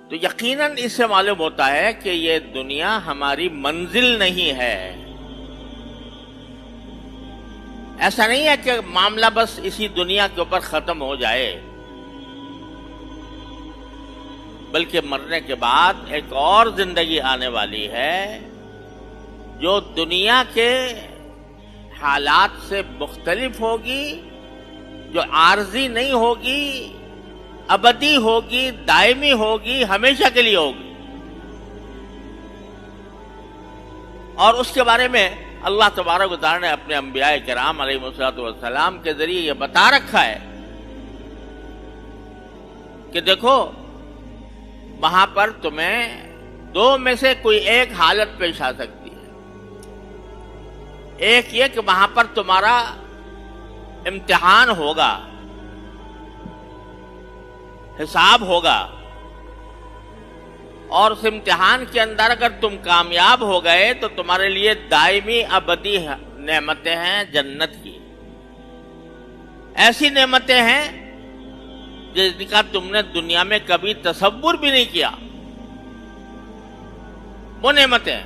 تو یقیناً اس سے معلوم ہوتا ہے کہ یہ دنیا ہماری منزل نہیں ہے. ایسا نہیں ہے کہ معاملہ بس اسی دنیا کے اوپر ختم ہو جائے، بلکہ مرنے کے بعد ایک اور زندگی آنے والی ہے جو دنیا کے حالات سے مختلف ہوگی، جو عارضی نہیں ہوگی، ابدی ہوگی، دائمی ہوگی، ہمیشہ کے لیے ہوگی. اور اس کے بارے میں اللہ تبارک و تعالی نے اپنے انبیاء کرام علیہ الصلوۃ والسلام کے ذریعے یہ بتا رکھا ہے کہ دیکھو وہاں پر تمہیں دو میں سے کوئی ایک حالت پیش آ سکتی ہے. ایک یہ کہ وہاں پر تمہارا امتحان ہوگا، حساب ہوگا، اور اس امتحان کے اندر اگر تم کامیاب ہو گئے تو تمہارے لیے دائمی ابدی نعمتیں ہیں جنت کی. ایسی نعمتیں ہیں جن کا تم نے دنیا میں کبھی تصور بھی نہیں کیا. وہ نعمتیں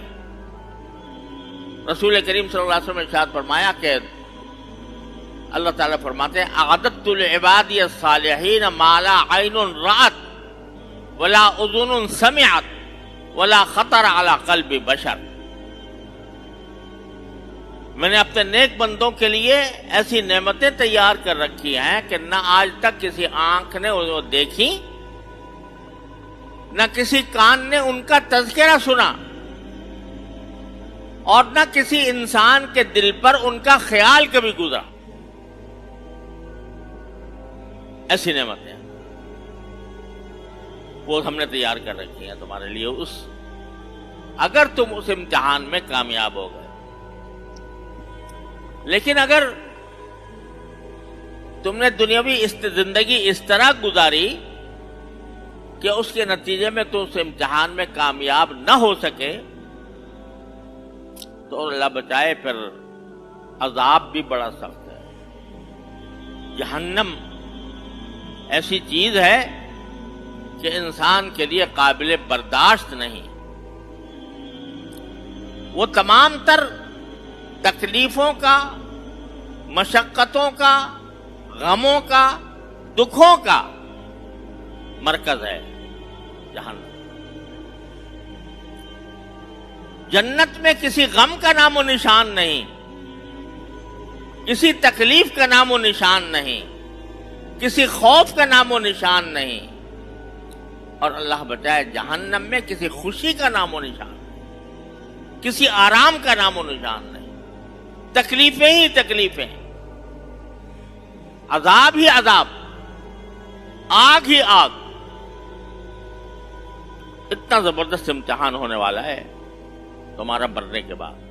رسول کریم صلی اللہ علیہ وسلم نے ارشاد فرمایا کہ اللہ تعالیٰ فرماتے ہیں اعددت لعبادی الصالحین ما لا عین رأت ولا اذن سمعت ولا خطر علی قلب بشر. میں نے اپنے نیک بندوں کے لیے ایسی نعمتیں تیار کر رکھی ہیں کہ نہ آج تک کسی آنکھ نے وہ دیکھی، نہ کسی کان نے ان کا تذکرہ سنا، اور نہ کسی انسان کے دل پر ان کا خیال کبھی گزرا. ایسی نعمتیں وہ ہم نے تیار کر رکھی ہیں تمہارے لیے اگر تم اس امتحان میں کامیاب ہو گئے. لیکن اگر تم نے دنیاوی زندگی اس طرح گزاری کہ اس کے نتیجے میں تو اس امتحان میں کامیاب نہ ہو سکے تو اللہ بچائے پھر عذاب بھی بڑا سخت ہے. جہنم ایسی چیز ہے کہ انسان کے لیے قابل برداشت نہیں. وہ تمام تر تکلیفوں کا، مشقتوں کا، غموں کا، دکھوں کا مرکز ہے جہنم. جنت میں کسی غم کا نام و نشان نہیں، کسی تکلیف کا نام و نشان نہیں، کسی خوف کا نام و نشان نہیں. اور اللہ بچائے جہنم میں کسی خوشی کا نام و نشان نہیں، کسی آرام کا نام و نشان نہیں. تکلیفیں ہی تکلیفیں، عذاب ہی عذاب، آگ ہی آگ. اتنا زبردست امتحان ہونے والا ہے تمہارا مرنے کے بعد.